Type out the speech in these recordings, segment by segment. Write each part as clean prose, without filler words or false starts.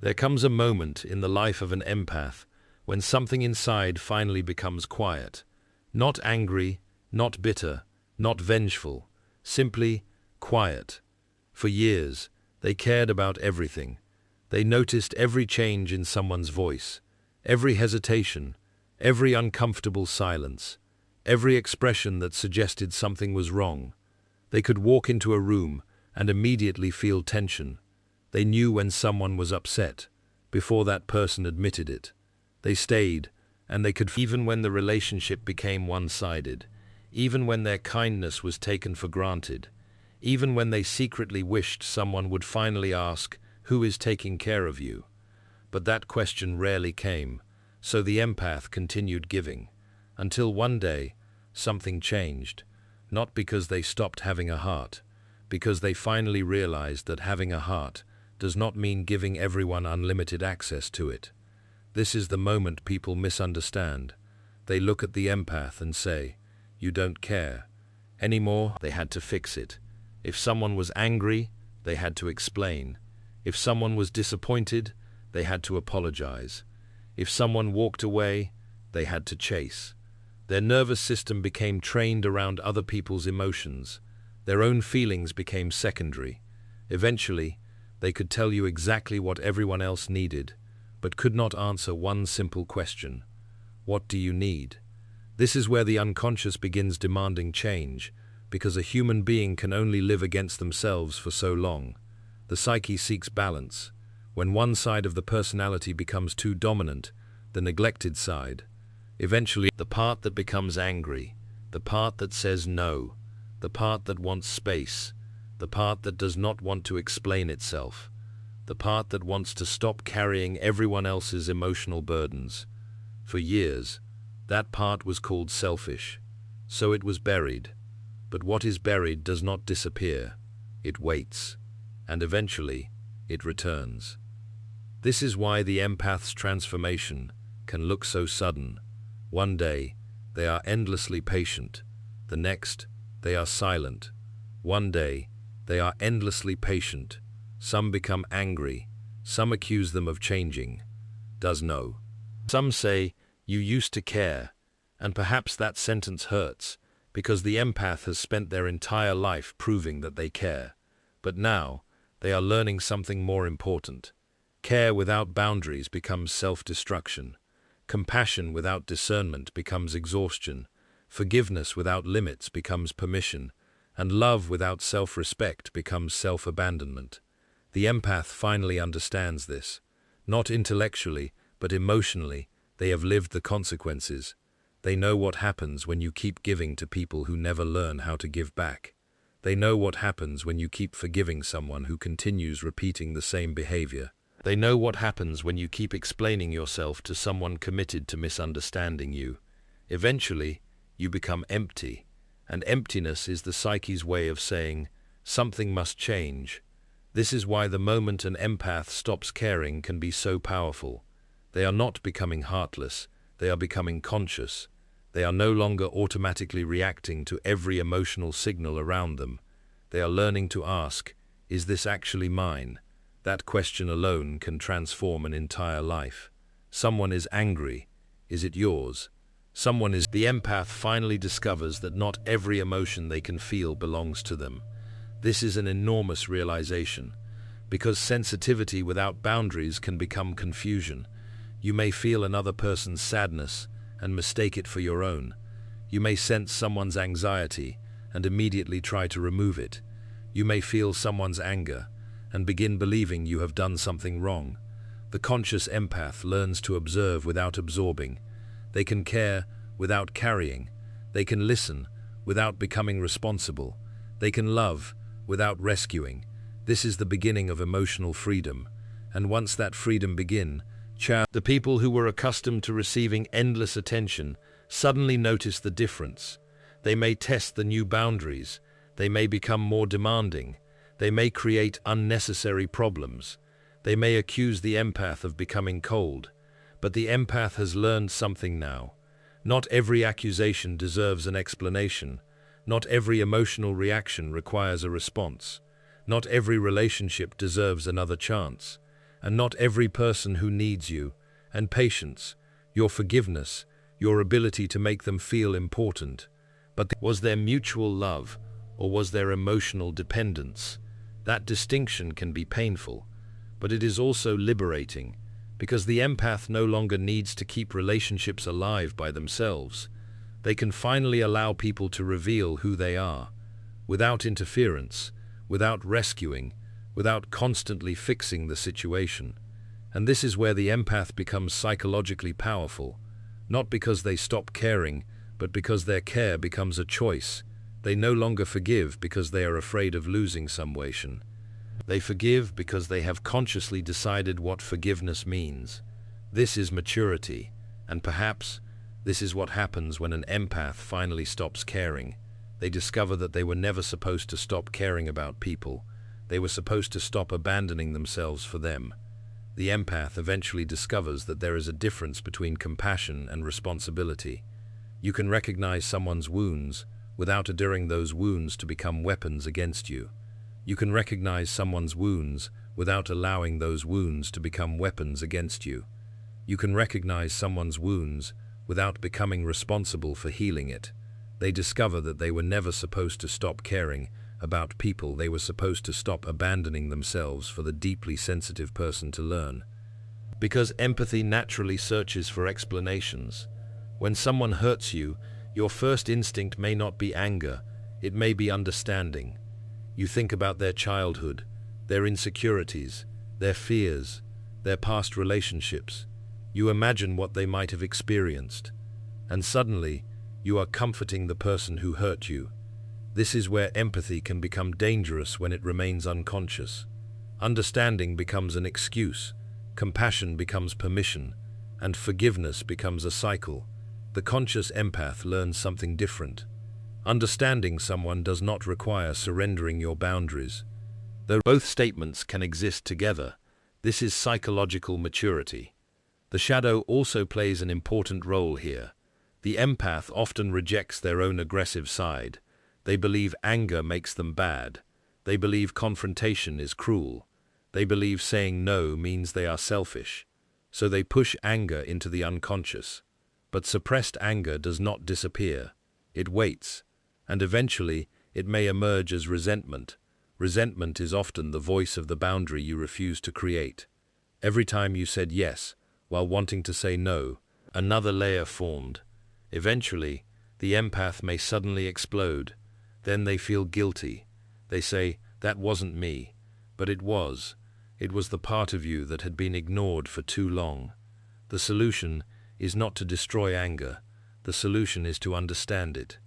There comes a moment in the life of an empath when something inside finally becomes quiet. Not angry, not bitter, not vengeful, simply quiet. For years, they cared about everything. They noticed every change in someone's voice, every hesitation, every uncomfortable silence, every expression that suggested something was wrong. They could walk into a room and immediately feel tension. They knew when someone was upset, before that person admitted it. They stayed, and they could, even when the relationship became one-sided, even when their kindness was taken for granted, even when they secretly wished someone would finally ask, "Who is taking care of you?" But that question rarely came, so the empath continued giving, until one day, something changed, not because they stopped having a heart, because they finally realized that having a heart does not mean giving everyone unlimited access to it. This is the moment people misunderstand. They look at the empath and say, "You don't care." Anymore, they had to fix it. If someone was angry, they had to explain. If someone was disappointed, they had to apologize. If someone walked away, they had to chase. Their nervous system became trained around other people's emotions. Their own feelings became secondary. Eventually, they could tell you exactly what everyone else needed, but could not answer one simple question. What do you need? This is where the unconscious begins demanding change, because a human being can only live against themselves for so long. The psyche seeks balance. When one side of the personality becomes too dominant, the neglected side, eventually the part that becomes angry, the part that says no, the part that wants space, the part that does not want to explain itself, the part that wants to stop carrying everyone else's emotional burdens. For years, that part was called selfish, so it was buried. But what is buried does not disappear. It waits, and eventually, it returns. This is why the empath's transformation can look so sudden. One day, they are endlessly patient. The next, they are silent. One day, they are endlessly patient. Some become angry. Some accuse them of changing. Does no. Some say, "You used to care," and perhaps that sentence hurts, because the empath has spent their entire life proving that they care. But now, they are learning something more important. Care without boundaries becomes self-destruction. Compassion without discernment becomes exhaustion. Forgiveness without limits becomes permission. And love without self-respect becomes self-abandonment. The empath finally understands this. Not intellectually, but emotionally, they have lived the consequences. They know what happens when you keep giving to people who never learn how to give back. They know what happens when you keep forgiving someone who continues repeating the same behavior. They know what happens when you keep explaining yourself to someone committed to misunderstanding you. Eventually, you become empty, and emptiness is the psyche's way of saying, something must change. This is why the moment an empath stops caring can be so powerful. They are not becoming heartless, they are becoming conscious. They are no longer automatically reacting to every emotional signal around them. They are learning to ask, "Is this actually mine?" That question alone can transform an entire life. Someone is angry. Is it yours? The empath finally discovers that not every emotion they can feel belongs to them. This is an enormous realization, because sensitivity without boundaries can become confusion. You may feel another person's sadness and mistake it for your own. You may sense someone's anxiety and immediately try to remove it. You may feel someone's anger and begin believing you have done something wrong. The conscious empath learns to observe without absorbing. They can care without carrying. They can listen without becoming responsible. They can love without rescuing. This is the beginning of emotional freedom. And once that freedom begins, the people who were accustomed to receiving endless attention suddenly notice the difference. They may test the new boundaries. They may become more demanding. They may create unnecessary problems. They may accuse the empath of becoming cold. But the empath has learned something now. Not every accusation deserves an explanation. Not every emotional reaction requires a response. Not every relationship deserves another chance. and not every person who needs you, and patience, your forgiveness, your ability to make them feel important. But was there mutual love, or was there emotional dependence? That distinction can be painful, but it is also liberating, because the empath no longer needs to keep relationships alive by themselves. They can finally allow people to reveal who they are, without interference, without rescuing, without constantly fixing the situation. And this is where the empath becomes psychologically powerful, not because they stop caring, but because their care becomes a choice. They no longer forgive because they are afraid of losing someone. They forgive because they have consciously decided what forgiveness means. This is maturity, and perhaps this is what happens when an empath finally stops caring. They discover that they were never supposed to stop caring about people. They were supposed to stop abandoning themselves for them. The empath eventually discovers that there is a difference between compassion and responsibility. You can recognize someone's wounds without allowing those wounds to become weapons against you. You can recognize someone's wounds without allowing those wounds to become weapons against you. You can recognize someone's wounds without becoming responsible for healing it. They discover that they were never supposed to stop caring about people. They were supposed to stop abandoning themselves for the deeply sensitive person to learn. Because empathy naturally searches for explanations. When someone hurts you, your first instinct may not be anger, it may be understanding. You think about their childhood, their insecurities, their fears, their past relationships. You imagine what they might have experienced. And suddenly, you are comforting the person who hurt you. This is where empathy can become dangerous when it remains unconscious. Understanding becomes an excuse, compassion becomes permission, and forgiveness becomes a cycle. The conscious empath learns something different. Understanding someone does not require surrendering your boundaries. Though both statements can exist together, this is psychological maturity. The shadow also plays an important role here. The empath often rejects their own aggressive side. They believe anger makes them bad. They believe confrontation is cruel. They believe saying no means they are selfish. So they push anger into the unconscious. But suppressed anger does not disappear. It waits. And eventually, it may emerge as resentment. Resentment is often the voice of the boundary you refuse to create. Every time you said yes, while wanting to say no, another layer formed. Eventually, the empath may suddenly explode. Then they feel guilty. They say, "That wasn't me." But it was. It was the part of you that had been ignored for too long. The solution is not to destroy anger. The solution is to understand it.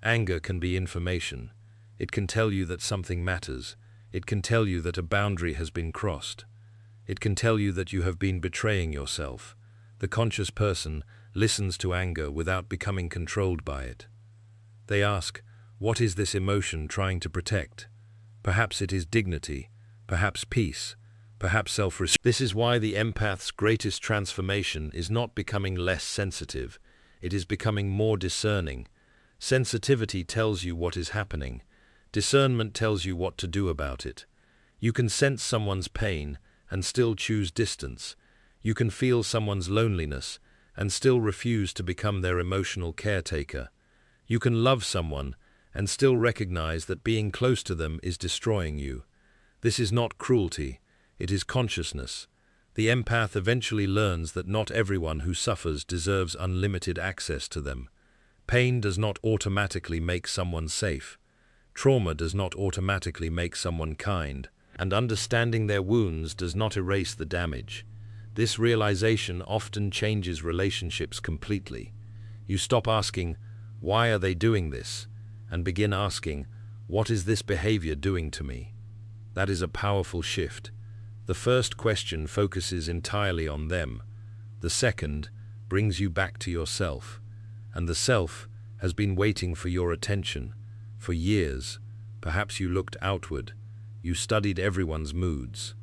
Anger can be information. It can tell you that something matters. It can tell you that a boundary has been crossed. It can tell you that you have been betraying yourself. The conscious person listens to anger without becoming controlled by it. They ask, what is this emotion trying to protect? Perhaps it is dignity, perhaps peace, perhaps self-respect. This is why the empath's greatest transformation is not becoming less sensitive. It is becoming more discerning. Sensitivity tells you what is happening. Discernment tells you what to do about it. You can sense someone's pain and still choose distance. You can feel someone's loneliness and still refuse to become their emotional caretaker. You can love someone and still recognize that being close to them is destroying you. This is not cruelty, it is consciousness. The empath eventually learns that not everyone who suffers deserves unlimited access to them. Pain does not automatically make someone safe. Trauma does not automatically make someone kind. And understanding their wounds does not erase the damage. This realization often changes relationships completely. You stop asking, why are they doing this? And begin asking, what is this behavior doing to me? That is a powerful shift. The first question focuses entirely on them. The second brings you back to yourself. And the self has been waiting for your attention for years. Perhaps you looked outward. You studied everyone's moods,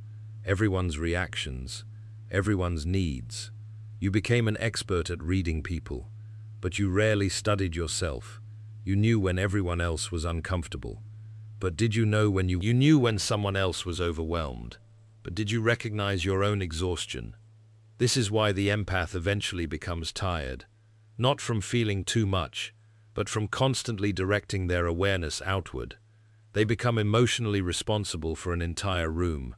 everyone's reactions, everyone's needs. You became an expert at reading people, but you rarely studied yourself. You knew when everyone else was uncomfortable. But did you know when you knew when someone else was overwhelmed? but did you recognize your own exhaustion? This is why the empath eventually becomes tired, not from feeling too much, but from constantly directing their awareness outward. They become emotionally responsible for an entire room.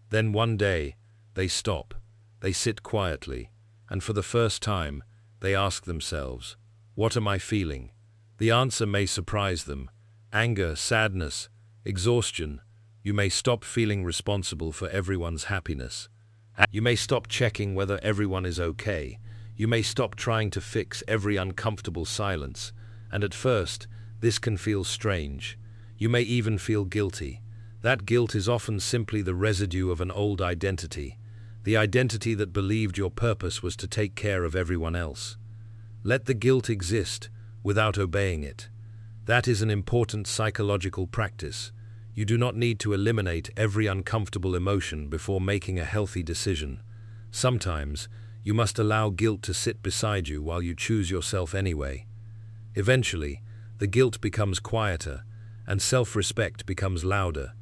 Then one day, they stop, they sit quietly, and for the first time, they ask themselves, "What am I feeling?" The answer may surprise them. Anger, sadness, exhaustion. You may stop feeling responsible for everyone's happiness. You may stop checking whether everyone is okay. You may stop trying to fix every uncomfortable silence. And at first, this can feel strange. You may even feel guilty. That guilt is often simply the residue of an old identity, the identity that believed your purpose was to take care of everyone else. Let the guilt exist without obeying it. That is an important psychological practice. You do not need to eliminate every uncomfortable emotion before making a healthy decision. Sometimes, you must allow guilt to sit beside you while you choose yourself anyway. Eventually, the guilt becomes quieter, and self-respect becomes louder.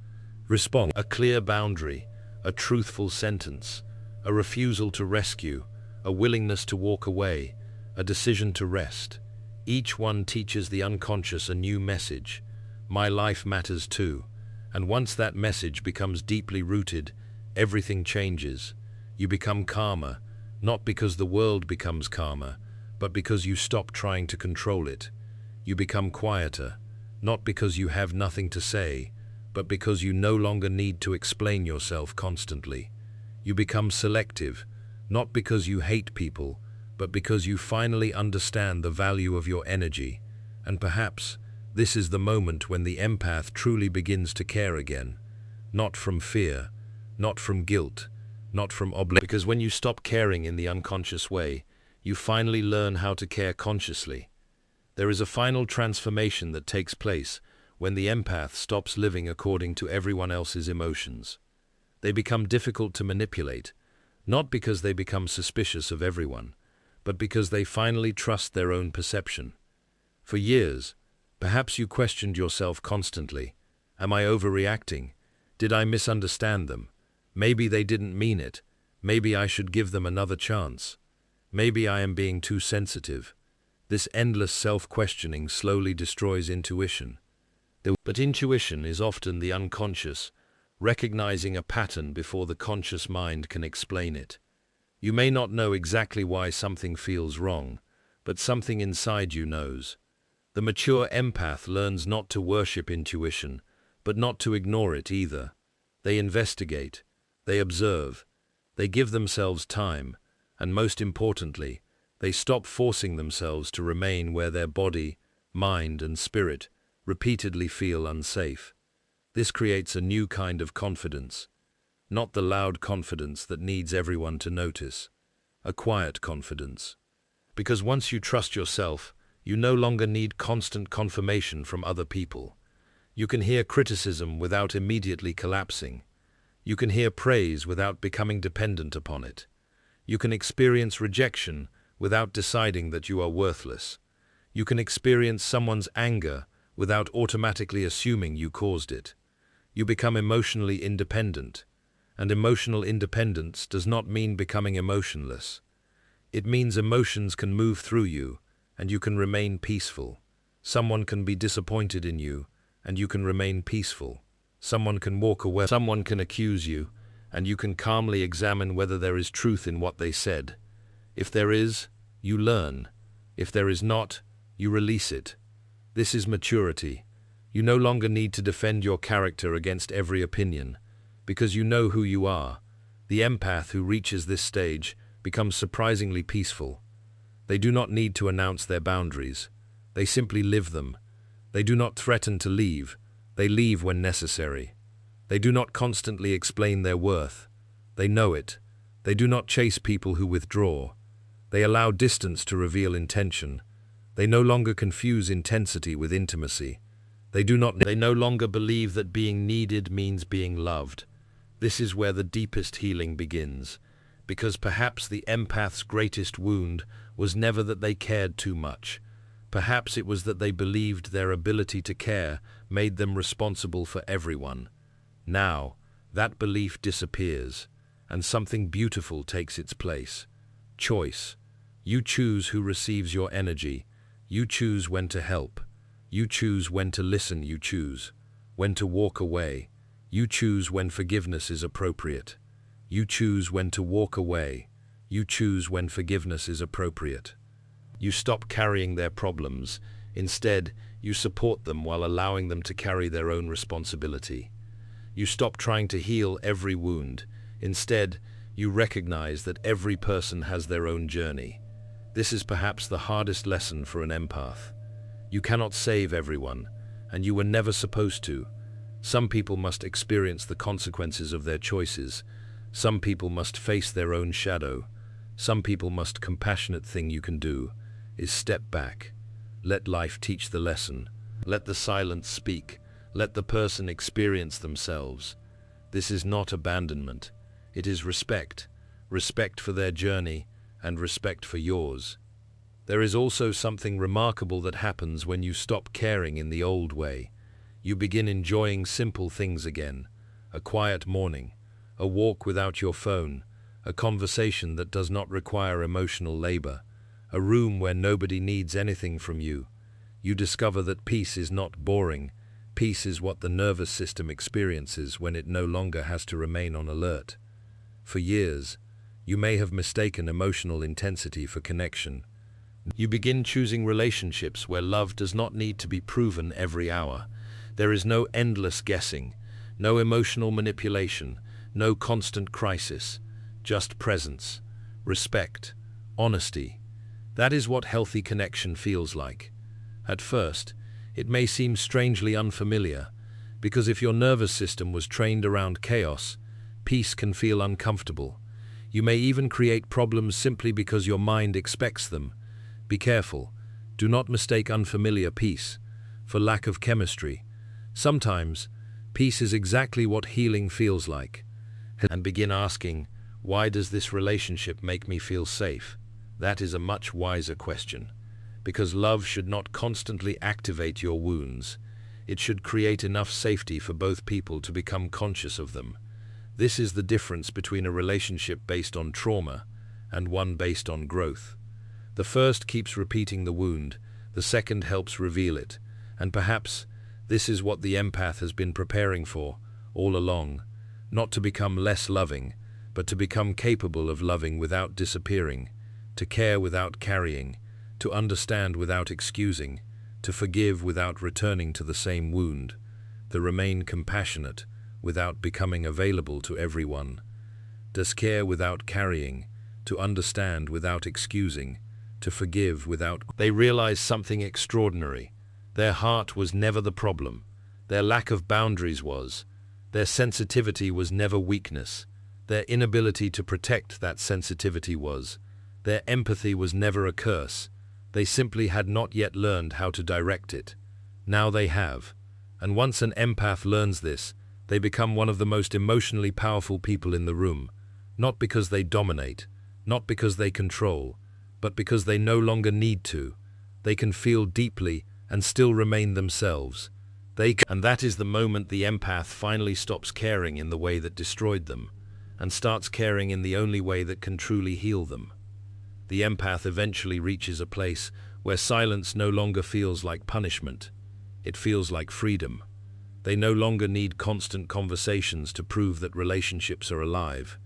Response: a clear boundary, a truthful sentence, a refusal to rescue, a willingness to walk away, a decision to rest. Each one teaches the unconscious a new message. My life matters too. And once that message becomes deeply rooted, everything changes. You become calmer, not because the world becomes calmer, but because you stop trying to control it. You become quieter, not because you have nothing to say, but because you no longer need to explain yourself constantly. You become selective, not because you hate people, but because you finally understand the value of your energy. And perhaps this is the moment when the empath truly begins to care again. Not from fear, not from guilt, not from obligation. Because when you stop caring in the unconscious way, you finally learn how to care consciously. There is a final transformation that takes place when the empath stops living according to everyone else's emotions. They become difficult to manipulate, not because they become suspicious of everyone, but because they finally trust their own perception. For years, perhaps you questioned yourself constantly. Am I overreacting? Did I misunderstand them? Maybe they didn't mean it. Maybe I should give them another chance. Maybe I am being too sensitive. This endless self-questioning slowly destroys intuition. But intuition is often the unconscious, recognizing a pattern before the conscious mind can explain it. You may not know exactly why something feels wrong, but something inside you knows. The mature empath learns not to worship intuition, but not to ignore it either. They investigate, they observe, they give themselves time, and most importantly, they stop forcing themselves to remain where their body, mind, and spirit repeatedly feel unsafe. This creates a new kind of confidence, not the loud confidence that needs everyone to notice, a quiet confidence. Because once you trust yourself, you no longer need constant confirmation from other people. You can hear criticism without immediately collapsing. You can hear praise without becoming dependent upon it. You can experience rejection without deciding that you are worthless. You can experience someone's anger without automatically assuming you caused it. You become emotionally independent. And emotional independence does not mean becoming emotionless. It means emotions can move through you, and you can remain peaceful. Someone can be disappointed in you, and you can remain peaceful. Someone can walk away. Someone can accuse you, and you can calmly examine whether there is truth in what they said. If there is, you learn. If there is not, you release it. This is maturity. You no longer need to defend your character against every opinion, because you know who you are. The empath who reaches this stage becomes surprisingly peaceful. They do not need to announce their boundaries. They simply live them. They do not threaten to leave. They leave when necessary. They do not constantly explain their worth. They know it. They do not chase people who withdraw. They allow distance to reveal intention. They no longer confuse intensity with intimacy. They no longer believe that being needed means being loved. This is where the deepest healing begins, because perhaps the empath's greatest wound was never that they cared too much. Perhaps it was that they believed their ability to care made them responsible for everyone. Now, that belief disappears, and something beautiful takes its place. Choice. You choose who receives your energy. You choose when to help. You choose when to listen. You choose when to walk away. You choose when forgiveness is appropriate. You choose when to walk away. You choose when forgiveness is appropriate. You stop carrying their problems. Instead, you support them while allowing them to carry their own responsibility. You stop trying to heal every wound. Instead, you recognize that every person has their own journey. This is perhaps the hardest lesson for an empath. You cannot save everyone, and you were never supposed to. Some people must experience the consequences of their choices. Some people must face their own shadow. Some people must. Compassionate thing you can do is step back. Let life teach the lesson. Let the silence speak. Let the person experience themselves. This is not abandonment. It is respect. Respect for their journey and respect for yours. There is also something remarkable that happens when you stop caring in the old way. You begin enjoying simple things again. A quiet morning, a walk without your phone, a conversation that does not require emotional labor, a room where nobody needs anything from you. You discover that peace is not boring. Peace is what the nervous system experiences when it no longer has to remain on alert. For years, you may have mistaken emotional intensity for connection. You begin choosing relationships where love does not need to be proven every hour. There is no endless guessing, no emotional manipulation, no constant crisis, just presence, respect, honesty. That is what healthy connection feels like. At first, it may seem strangely unfamiliar, because if your nervous system was trained around chaos, peace can feel uncomfortable. You may even create problems simply because your mind expects them. Be careful. Do not mistake unfamiliar peace for lack of chemistry. Sometimes, peace is exactly what healing feels like. And begin asking, why does this relationship make me feel safe? That is a much wiser question. Because love should not constantly activate your wounds. It should create enough safety for both people to become conscious of them. This is the difference between a relationship based on trauma and one based on growth. The first keeps repeating the wound, the second helps reveal it, and perhaps this is what the empath has been preparing for all along, not to become less loving, but to become capable of loving without disappearing, to care without carrying, to understand without excusing, to forgive without returning to the same wound, to remain compassionate without becoming available to everyone, to care without carrying, to understand without excusing, to forgive without. They realized something extraordinary. Their heart was never the problem. Their lack of boundaries was. Their sensitivity was never weakness. Their inability to protect that sensitivity was. Their empathy was never a curse. They simply had not yet learned how to direct it. Now they have. And once an empath learns this, they become one of the most emotionally powerful people in the room, not because they dominate, not because they control, but because they no longer need to. They can feel deeply and still remain themselves. And that is the moment the empath finally stops caring in the way that destroyed them, and starts caring in the only way that can truly heal them. The empath eventually reaches a place where silence no longer feels like punishment. It feels like freedom. They no longer need constant conversations to prove that relationships are alive.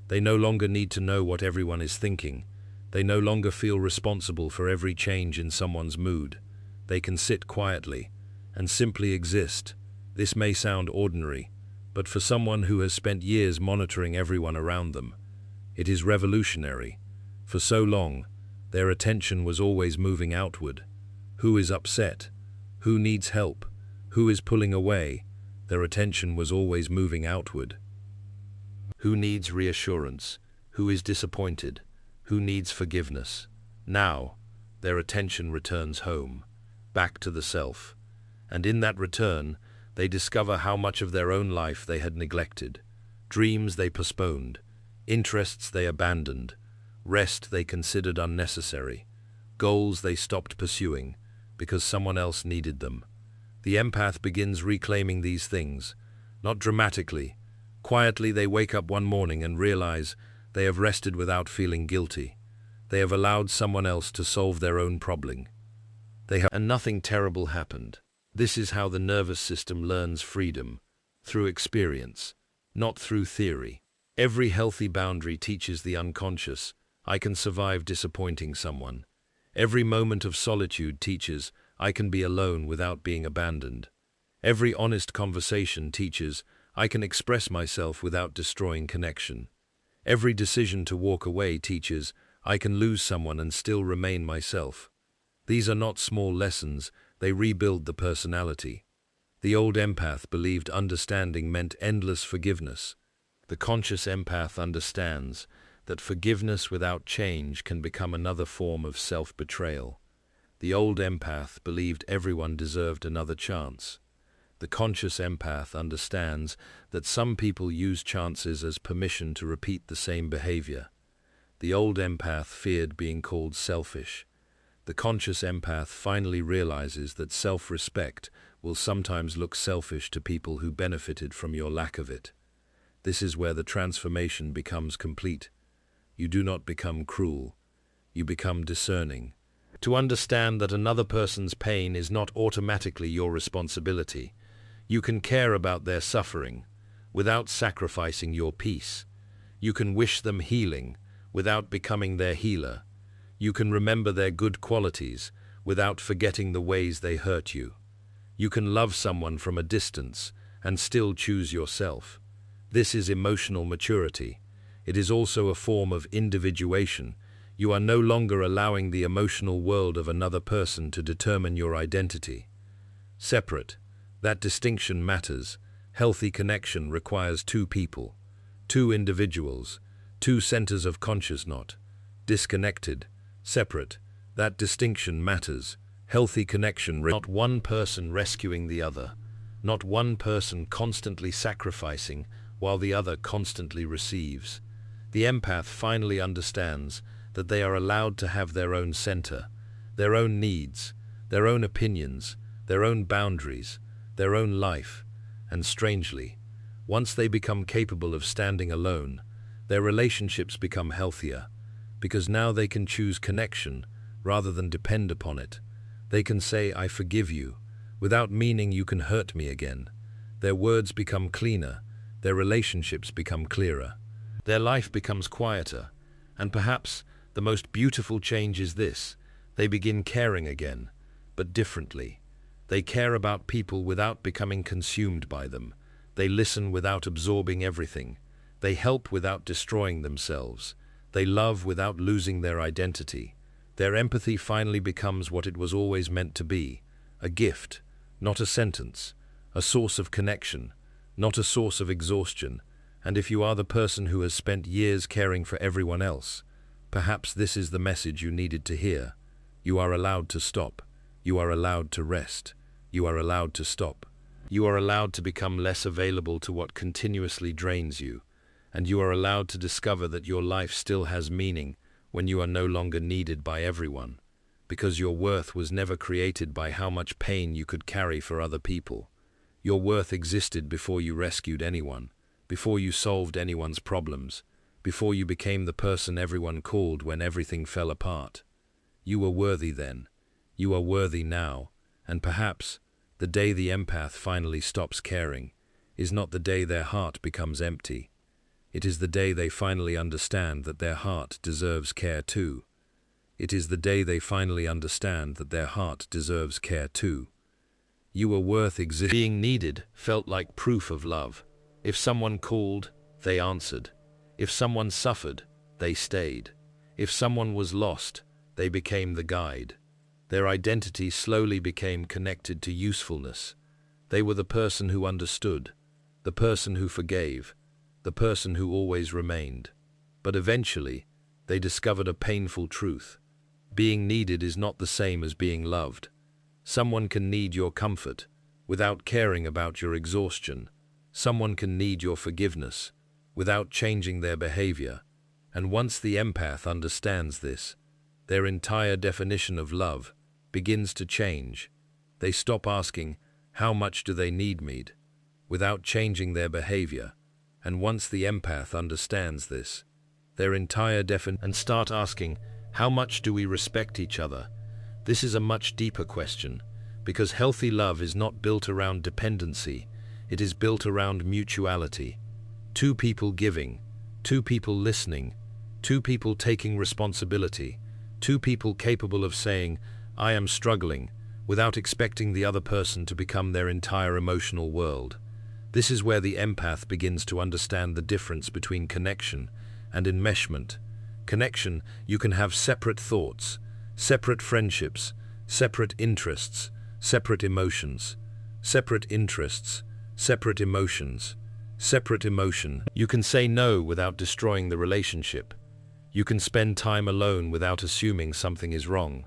They no longer need to know what everyone is thinking. They no longer feel responsible for every change in someone's mood. They can sit quietly and simply exist. This may sound ordinary, but for someone who has spent years monitoring everyone around them, it is revolutionary. For so long, their attention was always moving outward. Who is upset? Who needs help? Who is pulling away? Their attention was always moving outward. Who needs reassurance? Who is disappointed? Who needs forgiveness? Now, their attention returns home, back to the self. And in that return, they discover how much of their own life they had neglected. Dreams they postponed, interests they abandoned, rest they considered unnecessary, goals they stopped pursuing because someone else needed them. The empath begins reclaiming these things, not dramatically, Quietly, they wake up one morning and realize they have rested without feeling guilty. They have allowed someone else to solve their own problem. And nothing terrible happened. This is how the nervous system learns freedom, through experience, not through theory. Every healthy boundary teaches the unconscious, I can survive disappointing someone. Every moment of solitude teaches, I can be alone without being abandoned. Every honest conversation teaches, I can express myself without destroying connection. Every decision to walk away teaches, I can lose someone and still remain myself. These are not small lessons, they rebuild the personality. The old empath believed understanding meant endless forgiveness. The conscious empath understands that forgiveness without change can become another form of self-betrayal. The old empath believed everyone deserved another chance. The conscious empath understands that some people use chances as permission to repeat the same behavior. The old empath feared being called selfish. The conscious empath finally realizes that self-respect will sometimes look selfish to people who benefited from your lack of it. This is where the transformation becomes complete. You do not become cruel. You become discerning. To understand that another person's pain is not automatically your responsibility. You can care about their suffering without sacrificing your peace. You can wish them healing without becoming their healer. You can remember their good qualities without forgetting the ways they hurt you. You can love someone from a distance and still choose yourself. This is emotional maturity. It is also a form of individuation. You are no longer allowing the emotional world of another person to determine your identity. Separate. That distinction matters. Healthy connection requires two people, two individuals, two centers of consciousness. Disconnected. Separate. That distinction matters. Healthy connection, not one person rescuing the other, not one person constantly sacrificing while the other constantly receives. The empath finally understands that they are allowed to have their own center, their own needs, their own opinions, their own boundaries, their own life, and strangely, once they become capable of standing alone, their relationships become healthier, because now they can choose connection rather than depend upon it. They can say, I forgive you, without meaning you can hurt me again. Their words become cleaner, their relationships become clearer. Their life becomes quieter, and perhaps the most beautiful change is this: they begin caring again, but differently. They care about people without becoming consumed by them. They listen without absorbing everything. They help without destroying themselves. They love without losing their identity. Their empathy finally becomes what it was always meant to be: a gift, not a sentence, a source of connection, not a source of exhaustion. And if you are the person who has spent years caring for everyone else, perhaps this is the message you needed to hear. You are allowed to stop. You are allowed to rest. You are allowed to stop. You are allowed to become less available to what continuously drains you. And you are allowed to discover that your life still has meaning when you are no longer needed by everyone, because your worth was never created by how much pain you could carry for other people. Your worth existed before you rescued anyone, before you solved anyone's problems, before you became the person everyone called when everything fell apart. You were worthy then. You are worthy now. And perhaps the day the empath finally stops caring is not the day their heart becomes empty. It is the day they finally understand that their heart deserves care too. It is the day they finally understand that their heart deserves care too. You were worth existing. Being needed felt like proof of love. If someone called, they answered. If someone suffered, they stayed. If someone was lost, they became the guide. Their identity slowly became connected to usefulness. They were the person who understood, the person who forgave, the person who always remained. But eventually, they discovered a painful truth. Being needed is not the same as being loved. Someone can need your comfort without caring about your exhaustion. Someone can need your forgiveness without changing their behavior. And once the empath understands this, their entire definition of love begins to change. They stop asking, how much do they need me, without changing their behavior, And once the empath understands this, their entire definition, and start asking, how much do we respect each other? This is a much deeper question, because healthy love is not built around dependency, it is built around mutuality. Two people giving, two people listening, two people taking responsibility, two people capable of saying, I am struggling, without expecting the other person to become their entire emotional world. This is where the empath begins to understand the difference between connection and enmeshment. Connection, you can have separate thoughts, separate friendships, separate interests, separate emotions, separate interests, separate emotions, separate emotion. You can say no without destroying the relationship. You can spend time alone without assuming something is wrong.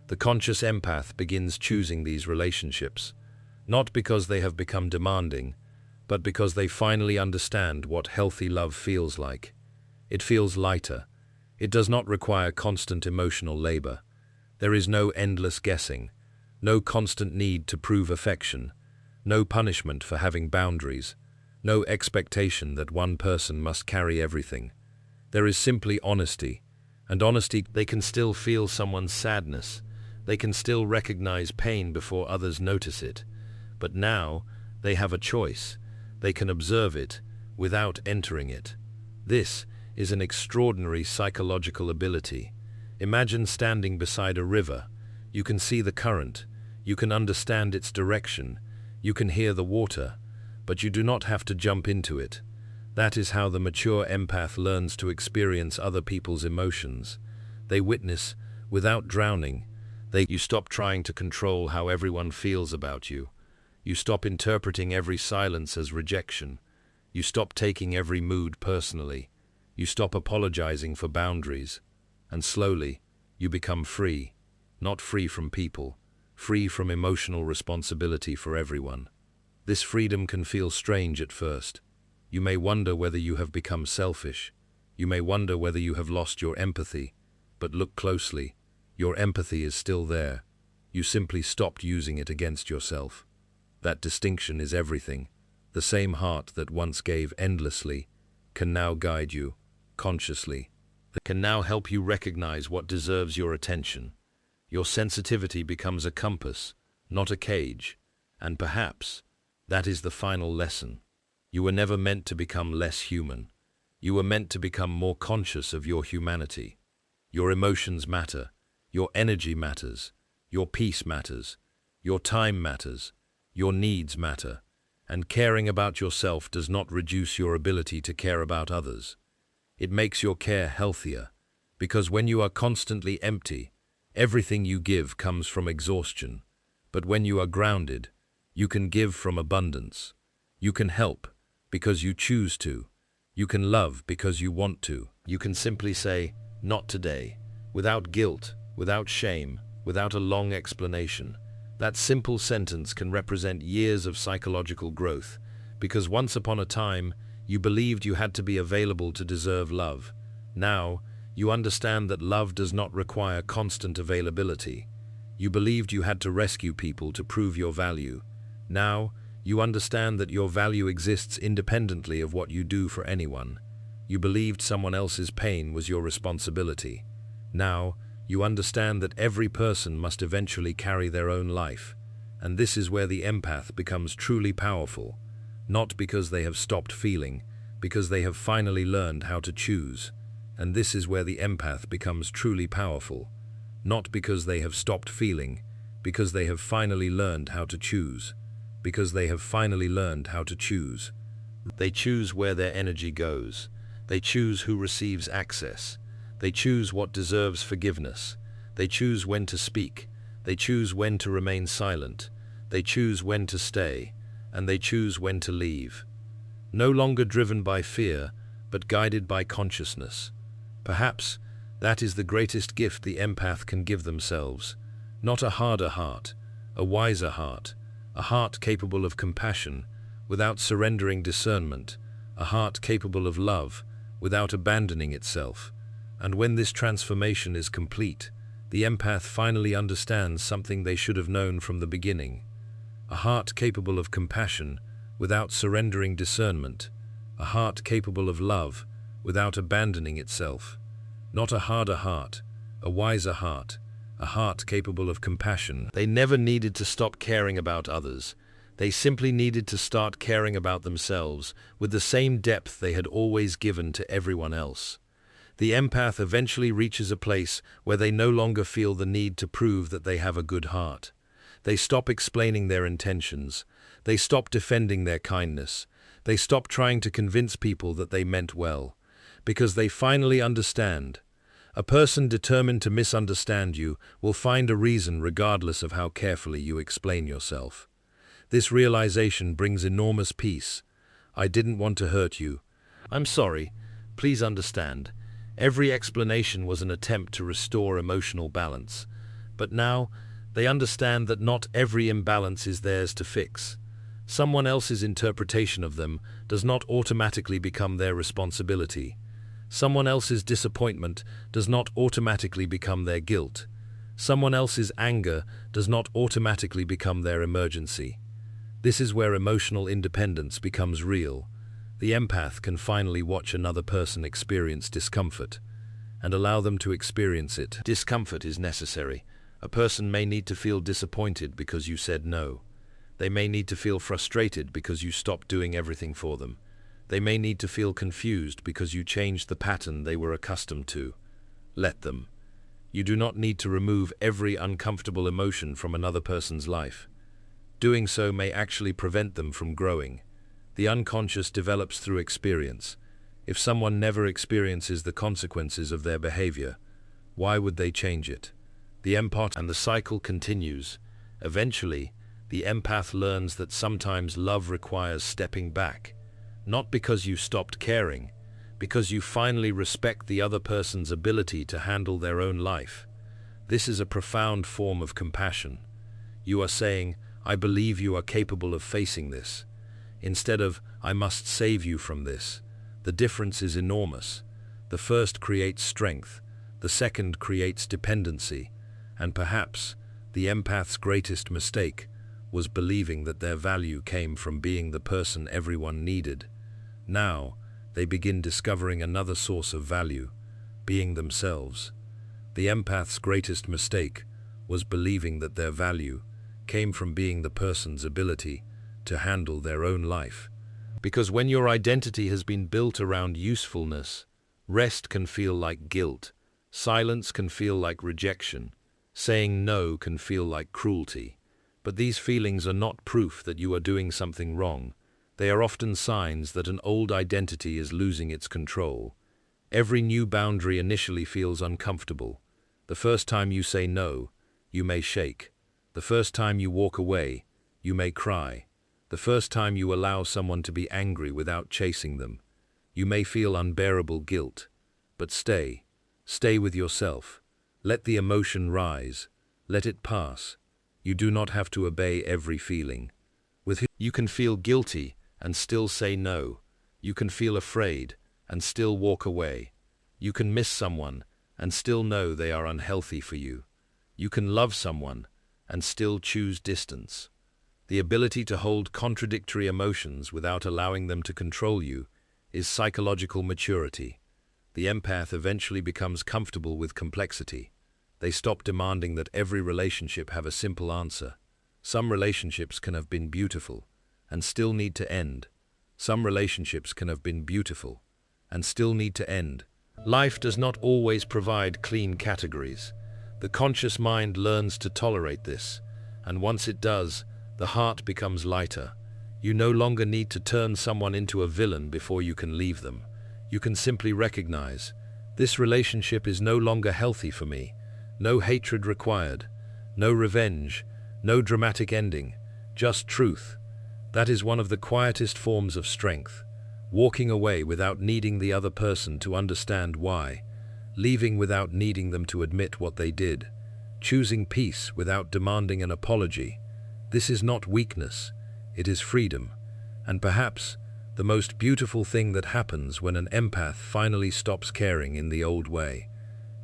The conscious empath begins choosing these relationships, not because they have become demanding, but because they finally understand what healthy love feels like. It feels lighter. It does not require constant emotional labor. There is no endless guessing, no constant need to prove affection, no punishment for having boundaries, no expectation that one person must carry everything. There is simply honesty, and honesty, they can still feel someone's sadness. They can still recognize pain before others notice it. But now, they have a choice. They can observe it without entering it. This is an extraordinary psychological ability. Imagine standing beside a river. You can see the current, you can understand its direction, you can hear the water, but you do not have to jump into it. That is how the mature empath learns to experience other people's emotions. They witness without drowning. You stop trying to control how everyone feels about you. You stop interpreting every silence as rejection. You stop taking every mood personally. You stop apologizing for boundaries. And slowly, you become free. Not free from people, free from emotional responsibility for everyone. This freedom can feel strange at first. You may wonder whether you have become selfish. You may wonder whether you have lost your empathy. But look closely. Your empathy is still there. You simply stopped using it against yourself. That distinction is everything. The same heart that once gave endlessly can now guide you consciously. That can now help you recognize what deserves your attention. Your sensitivity becomes a compass, not a cage. And perhaps that is the final lesson. You were never meant to become less human. You were meant to become more conscious of your humanity. Your emotions matter. Your energy matters. Your peace matters. Your time matters. Your needs matter. And caring about yourself does not reduce your ability to care about others. It makes your care healthier, because when you are constantly empty, everything you give comes from exhaustion. But when you are grounded, you can give from abundance. You can help because you choose to. You can love because you want to. You can simply say, not today, without guilt, without shame, without a long explanation. That simple sentence can represent years of psychological growth, because once upon a time, you believed you had to be available to deserve love. Now, you understand that love does not require constant availability. You believed you had to rescue people to prove your value. Now, you understand that your value exists independently of what you do for anyone. You believed someone else's pain was your responsibility. Now, you understand that every person must eventually carry their own life. And this is where the empath becomes truly powerful. Not because they have stopped feeling, because they have finally learned how to choose. And this is where the empath becomes truly powerful. Not because they have stopped feeling, because they have finally learned how to choose. Because they have finally learned how to choose. They choose where their energy goes. They choose who receives access. They choose what deserves forgiveness. They choose when to speak. They choose when to remain silent. They choose when to stay. And they choose when to leave. No longer driven by fear, but guided by consciousness. Perhaps that is the greatest gift the empath can give themselves. Not a harder heart, a wiser heart, a heart capable of compassion without surrendering discernment, a heart capable of love without abandoning itself. And when this transformation is complete, the empath finally understands something they should have known from the beginning. A heart capable of compassion without surrendering discernment, a heart capable of love without abandoning itself. Not a harder heart, a wiser heart, a heart capable of compassion. They never needed to stop caring about others. They simply needed to start caring about themselves with the same depth they had always given to everyone else. The empath eventually reaches a place where they no longer feel the need to prove that they have a good heart. They stop explaining their intentions. They stop defending their kindness. They stop trying to convince people that they meant well, because they finally understand. A person determined to misunderstand you will find a reason regardless of how carefully you explain yourself. This realization brings enormous peace. I didn't want to hurt you. I'm sorry. Please understand. Every explanation was an attempt to restore emotional balance. But now, they understand that not every imbalance is theirs to fix. Someone else's interpretation of them does not automatically become their responsibility. Someone else's disappointment does not automatically become their guilt. Someone else's anger does not automatically become their emergency. This is where emotional independence becomes real. The empath can finally watch another person experience discomfort and allow them to experience it. Discomfort is necessary. A person may need to feel disappointed because you said no. They may need to feel frustrated because you stopped doing everything for them. They may need to feel confused because you changed the pattern they were accustomed to. Let them. You do not need to remove every uncomfortable emotion from another person's life. Doing so may actually prevent them from growing. The unconscious develops through experience. If someone never experiences the consequences of their behavior, why would they change it? The empath and the cycle continues. Eventually, the empath learns that sometimes love requires stepping back, not because you stopped caring, because you finally respect the other person's ability to handle their own life. This is a profound form of compassion. You are saying, I believe you are capable of facing this, instead of, I must save you from this. The difference is enormous. The first creates strength, the second creates dependency, and perhaps the empath's greatest mistake was believing that their value came from being the person everyone needed. Now, they begin discovering another source of value, being themselves. The empath's greatest mistake was believing that their value came from being the person's ability to handle their own life. Because when your identity has been built around usefulness, rest can feel like guilt, silence can feel like rejection, saying no can feel like cruelty. But these feelings are not proof that you are doing something wrong. They are often signs that an old identity is losing its control. Every new boundary initially feels uncomfortable. The first time you say no, you may shake. The first time you walk away, you may cry. The first time you allow someone to be angry without chasing them, you may feel unbearable guilt. But stay with yourself. Let the emotion rise. Let it pass. You do not have to obey every feeling. You can feel guilty and still say no. You can feel afraid and still walk away. You can miss someone and still know they are unhealthy for you. You can love someone and still choose distance. The ability to hold contradictory emotions without allowing them to control you is psychological maturity. The empath eventually becomes comfortable with complexity. They stop demanding that every relationship have a simple answer. Some relationships can have been beautiful and still need to end. Some relationships can have been beautiful and still need to end. Life does not always provide clean categories. The conscious mind learns to tolerate this, and once it does, the heart becomes lighter. You no longer need to turn someone into a villain before you can leave them. You can simply recognize, this relationship is no longer healthy for me. No hatred required, no revenge, no dramatic ending, just truth. That is one of the quietest forms of strength. Walking away without needing the other person to understand why. Leaving without needing them to admit what they did. Choosing peace without demanding an apology. This is not weakness, it is freedom. And perhaps the most beautiful thing that happens when an empath finally stops caring in the old way.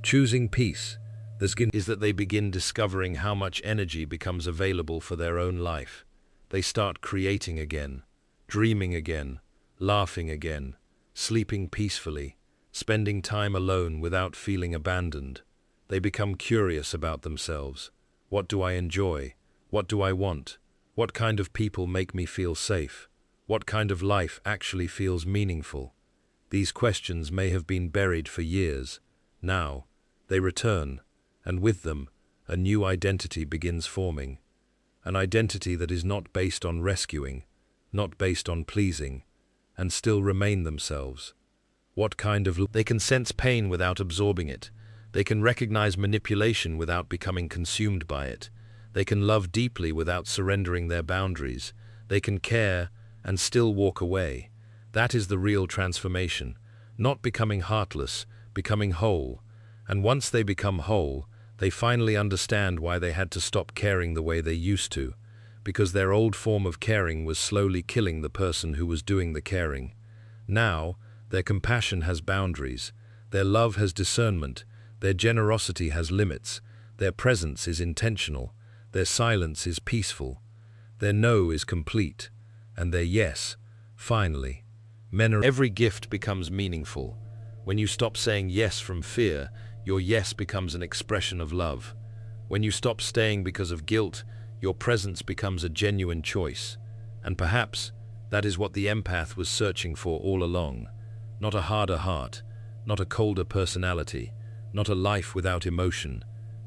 Choosing peace is that they begin discovering how much energy becomes available for their own life. They start creating again, dreaming again, laughing again, sleeping peacefully, spending time alone without feeling abandoned. They become curious about themselves. What do I enjoy? What do I want? What kind of people make me feel safe? What kind of life actually feels meaningful? These questions may have been buried for years. Now, they return, and with them, a new identity begins forming. An identity that is not based on rescuing, not based on pleasing, and still remain themselves. What kind of... They can sense pain without absorbing it. They can recognize manipulation without becoming consumed by it. They can love deeply without surrendering their boundaries. They can care and still walk away. That is the real transformation. Not becoming heartless, becoming whole. And once they become whole, they finally understand why they had to stop caring the way they used to, because their old form of caring was slowly killing the person who was doing the caring. Now, their compassion has boundaries, their love has discernment, their generosity has limits, their presence is intentional, their silence is peaceful, their no is complete, and their yes, finally. Every gift becomes meaningful. When you stop saying yes from fear, your yes becomes an expression of love. When you stop staying because of guilt, your presence becomes a genuine choice. And perhaps that is what the empath was searching for all along. Not a harder heart, not a colder personality, not a life without emotion,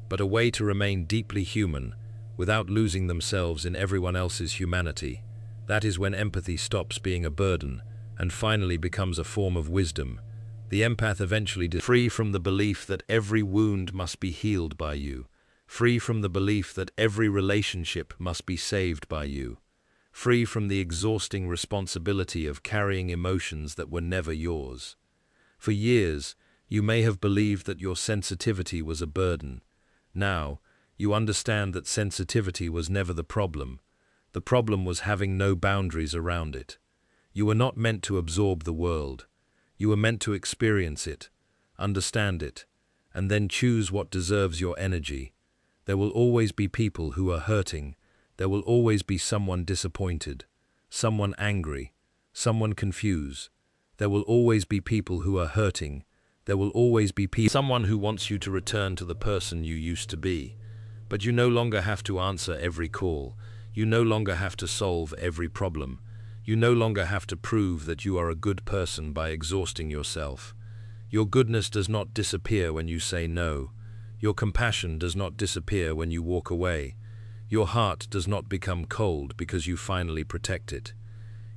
but a way to remain deeply human without losing themselves in everyone else's humanity. That is when empathy stops being a burden and finally becomes a form of wisdom. The empath eventually free from the belief that every wound must be healed by you, free from the belief that every relationship must be saved by you, free from the exhausting responsibility of carrying emotions that were never yours. For years, you may have believed that your sensitivity was a burden. Now, you understand that sensitivity was never the problem. The problem was having no boundaries around it. You were not meant to absorb the world. You were meant to experience it, understand it, and then choose what deserves your energy. There will always be people who are hurting. There will always be someone disappointed, someone angry, someone confused. There will always be people who are hurting. There will always be someone who wants you to return to the person you used to be. But you no longer have to answer every call. You no longer have to solve every problem. You no longer have to prove that you are a good person by exhausting yourself. Your goodness does not disappear when you say no. Your compassion does not disappear when you walk away. Your heart does not become cold because you finally protect it.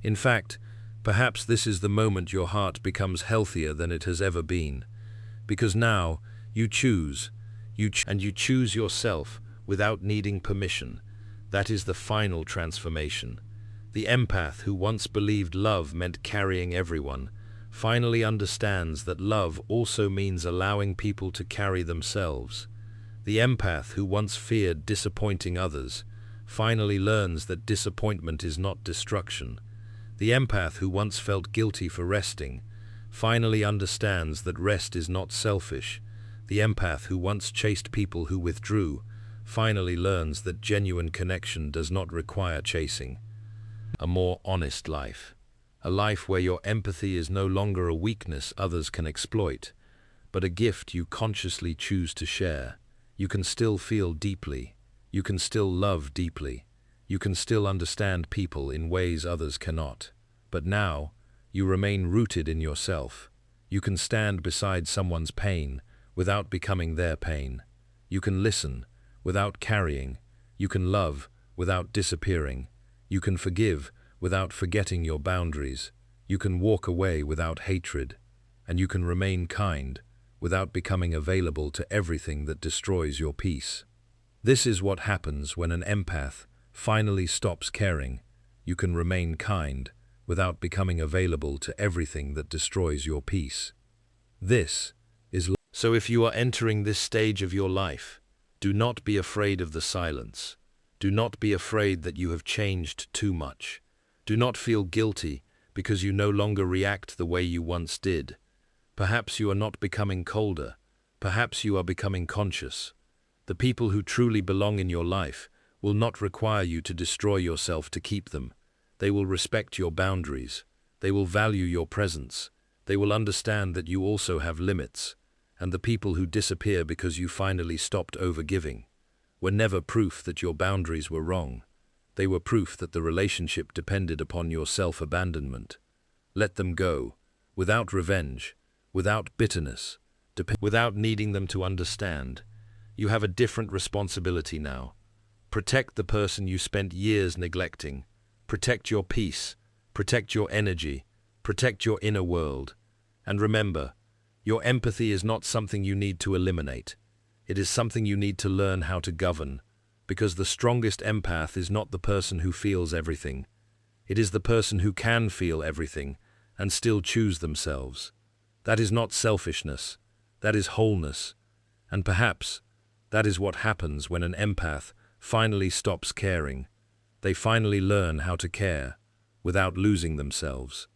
In fact, perhaps this is the moment your heart becomes healthier than it has ever been. Because now, you choose yourself without needing permission. That is the final transformation. The empath who once believed love meant carrying everyone, finally understands that love also means allowing people to carry themselves. The empath who once feared disappointing others, finally learns that disappointment is not destruction. The empath who once felt guilty for resting, finally understands that rest is not selfish. The empath who once chased people who withdrew, finally learns that genuine connection does not require chasing. A more honest life. A life where your empathy is no longer a weakness others can exploit, but a gift you consciously choose to share. You can still feel deeply. You can still love deeply. You can still understand people in ways others cannot. But now, you remain rooted in yourself. You can stand beside someone's pain without becoming their pain. You can listen without carrying. You can love without disappearing. You can forgive without forgetting your boundaries. You can walk away without hatred. And you can remain kind without becoming available to everything that destroys your peace. This is what happens when an empath finally stops caring. You can remain kind without becoming available to everything that destroys your peace. This is so if you are entering this stage of your life, do not be afraid of the silence. Do not be afraid that you have changed too much. Do not feel guilty because you no longer react the way you once did. Perhaps you are not becoming colder. Perhaps you are becoming conscious. The people who truly belong in your life will not require you to destroy yourself to keep them. They will respect your boundaries. They will value your presence. They will understand that you also have limits, and the people who disappear because you finally stopped overgiving were never proof that your boundaries were wrong. They were proof that the relationship depended upon your self-abandonment. Let them go, without revenge, without bitterness, without needing them to understand. You have a different responsibility now. Protect the person you spent years neglecting. Protect your peace. Protect your energy. Protect your inner world. And remember, your empathy is not something you need to eliminate. It is something you need to learn how to govern, because the strongest empath is not the person who feels everything. It is the person who can feel everything and still choose themselves. That is not selfishness. That is wholeness. And perhaps that is what happens when an empath finally stops caring. They finally learn how to care without losing themselves.